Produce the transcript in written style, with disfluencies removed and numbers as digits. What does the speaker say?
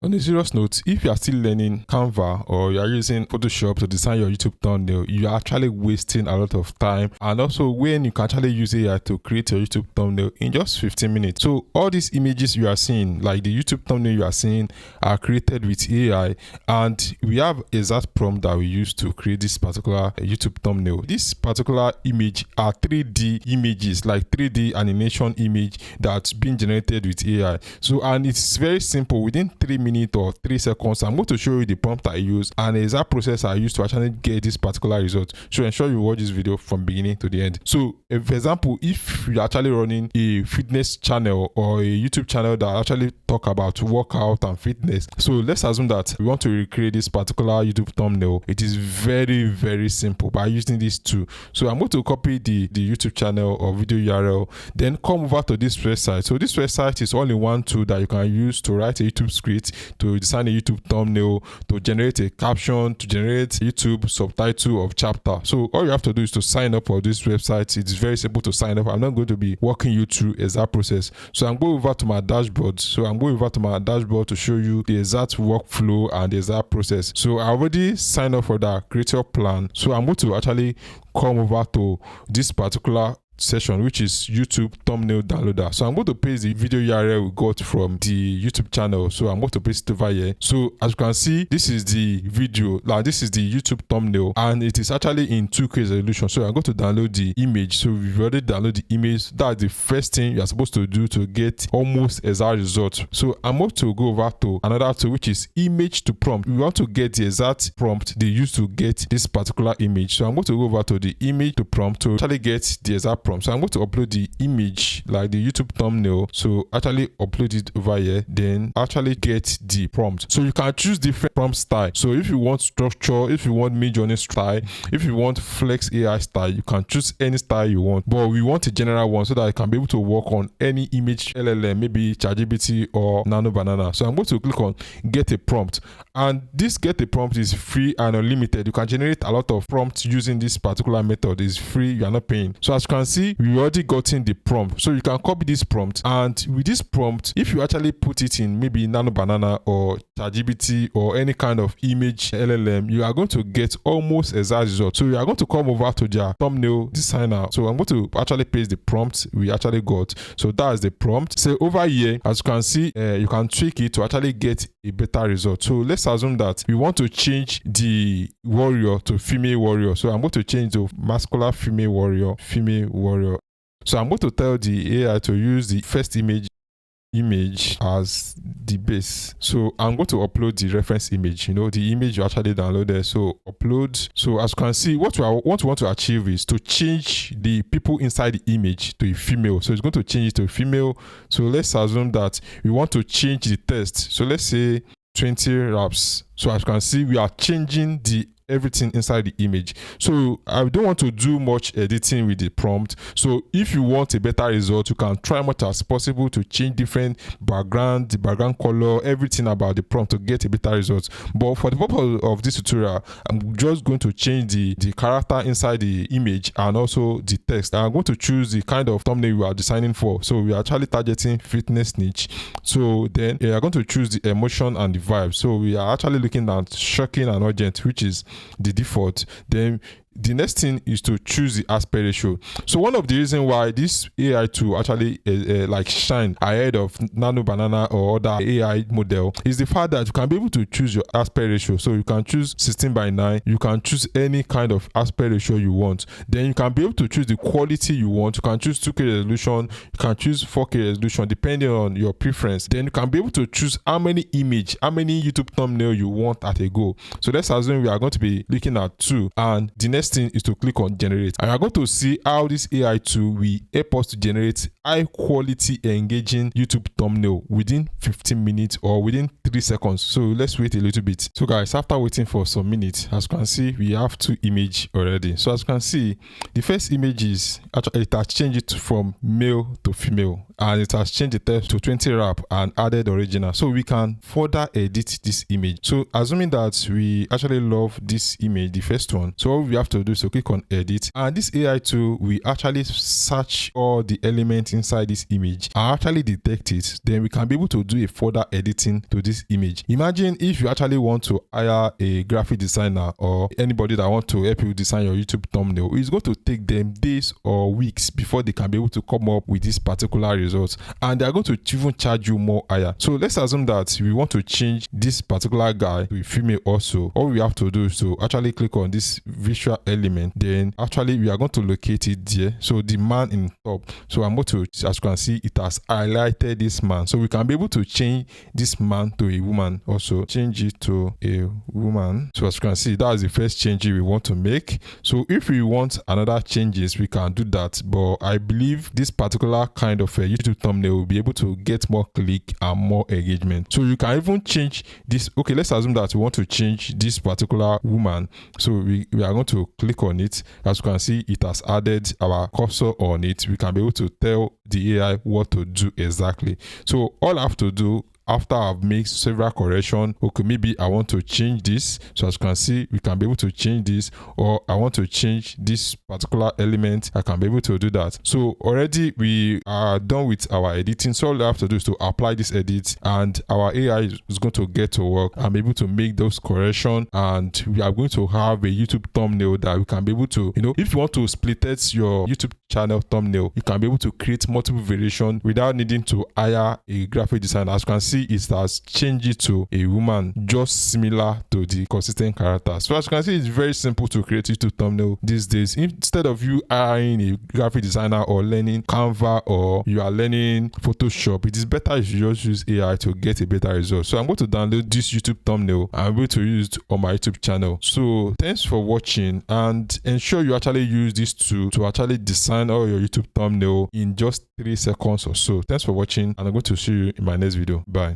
On a serious note, if you are still learning Canva or you are using Photoshop to design your YouTube thumbnail, you are actually wasting a lot of time. And also when you can actually use AI to create your YouTube thumbnail in just 15 minutes. So all these images you are seeing, like the YouTube thumbnail you are seeing, are created with AI, and we have exact prompt that we use to create this particular YouTube thumbnail. This particular image are 3D images, like 3D animation image that's been generated with AI. So, and it's very simple. Within 3 minutes or 3 seconds, I'm going to show you the prompt I use and the exact process I use to actually get this particular result. So ensure you watch this video from beginning to the end. So for example, if you're actually running a fitness channel or a YouTube channel that actually talk about workout and fitness, so let's assume that we want to recreate this particular YouTube thumbnail. It is very, very simple by using these two. So I'm going to copy the YouTube channel or video URL, then come over to this website. So this website is only one tool that you can use to write a YouTube script, to design a YouTube thumbnail, to generate a caption, to generate YouTube subtitle of chapter. So all you have to do is to sign up for this website. It's very simple to sign up. I'm not going to be walking you through exact process. So I'm going over to my dashboard. To show you the exact workflow and the exact process. So I already signed up for that creator plan. So I'm going to actually come over to this particular session, which is YouTube thumbnail downloader. So I'm going to paste the video URL we got from the YouTube channel. So I'm going to paste it over here. So as you can see, this is the video, like this is the YouTube thumbnail, and it is actually in 2K resolution. So I'm going to download the image. So we've already downloaded the image. That's the first thing you're supposed to do to get almost exact result. So I'm going to go over to another tool, which is image to prompt. We want to get the exact prompt they use to get this particular image. So I'm going to go over to the image to prompt to actually get the exact prompt. So I'm going to upload the image, like the YouTube thumbnail. So actually upload it over here, then actually get the prompt. So you can choose different prompt style. So if you want structure, if you want Midjourney style, if you want flex AI style, you can choose any style you want. But we want a general one so that I can be able to work on any image LLM, maybe ChatGPT or Nano Banana. So I'm going to click on get a prompt, and this get a prompt is free and unlimited. You can generate a lot of prompts using this particular method. It's free, you are not paying. So as you can see, we already gotten the prompt. So you can copy this prompt, and with this prompt, if you actually put it in maybe Nano Banana or ChatGPT or any kind of image LLM, you are going to get almost exact result. So you are going to come over to their thumbnail designer. So I'm going to actually paste the prompt we actually got. So that is the prompt. So over here, as you can see, you can tweak it to actually get a better result. So let's assume that we want to change the warrior to female warrior. So I'm going to change to masculine female warrior, female warrior. So I'm going to tell the AI to use the first image as the base. So I'm going to upload the reference image, the image you actually downloaded. So upload. So as you can see, what we want to achieve is to change the people inside the image to a female. So it's going to change it to a female. So let's assume that we want to change the text. So let's say 20 raps. So as you can see, we are changing everything inside the image. So I don't want to do much editing with the prompt. So if you want a better result, you can try much as possible to change different background, the background color, everything about the prompt to get a better result. But for the purpose of this tutorial, I'm just going to change the character inside the image and also the text. I'm going to choose the kind of thumbnail we are designing for. So we are actually targeting fitness niche. So then we are going to choose the emotion and the vibe. So we are actually looking at shocking and urgent, which is the default. Then the next thing is to choose the aspect ratio. So one of the reasons why this AI tool actually like shine ahead of Nano Banana or other AI model is the fact that you can be able to choose your aspect ratio. So you can choose 16:9. You can choose any kind of aspect ratio you want. Then you can be able to choose the quality you want. You can choose 2K resolution. You can choose 4K resolution depending on your preference. Then you can be able to choose how many YouTube thumbnail you want at a go. So let's assume we are going to be looking at 2, and the next thing is to click on generate, and you are going to see how this AI tool will help us to generate high quality engaging YouTube thumbnail within 15 minutes or within 3 seconds. So let's wait a little bit. So guys, after waiting for some minutes, as you can see, we have 2 images already. So as you can see, the first image is actually, it has changed it from male to female, and it has changed the text to 20 rap and added original. So we can further edit this image. So assuming that we actually love this image, the first one, so what we have to do is to click on edit, and this AI tool will actually search all the elements inside this image and actually detect it. Then we can be able to do a further editing to this image. Imagine if you actually want to hire a graphic designer or anybody that want to help you design your YouTube thumbnail. It's going to take them days or weeks before they can be able to come up with this particular result, and they are going to even charge you more higher. So let's assume that we want to change this particular guy to a female also. All we have to do is to actually click on this visual element, then actually we are going to locate it there. So the man in top, so I'm going to, as you can see, it has highlighted this man, so we can be able to change this man to a woman, also change it to a woman. So as you can see, that is the first change we want to make. So if we want another changes, we can do that, but I believe this particular kind of a YouTube thumbnail will be able to get more click and more engagement. So you can even change this. Okay, let's assume that we want to change this particular woman, so we are going to click on it. As you can see, it has added our cursor on it. We can be able to tell the AI what to do exactly. So all I have to do after I've made several corrections, okay, maybe I want to change this. So as you can see, we can be able to change this, or I want to change this particular element, I can be able to do that. So already we are done with our editing. So all I have to do is to apply this edit, and our AI is going to get to work and be able to make those corrections, and we are going to have a YouTube thumbnail that we can be able to, if you want to split test your YouTube channel thumbnail, you can be able to create multiple variations without needing to hire a graphic designer. As you can see, it has changed it to a woman, just similar to the consistent character. So as you can see, it's very simple to create YouTube thumbnail these days. Instead of you hiring a graphic designer or learning Canva or you are learning Photoshop, it is better if you just use AI to get a better result. So I'm going to download this YouTube thumbnail and I'm going to use it on my YouTube channel. So thanks for watching, and ensure you actually use this tool to actually design all your YouTube thumbnail in just 3 seconds or so. Thanks for watching, and I'm going to see you in my next video. Bye.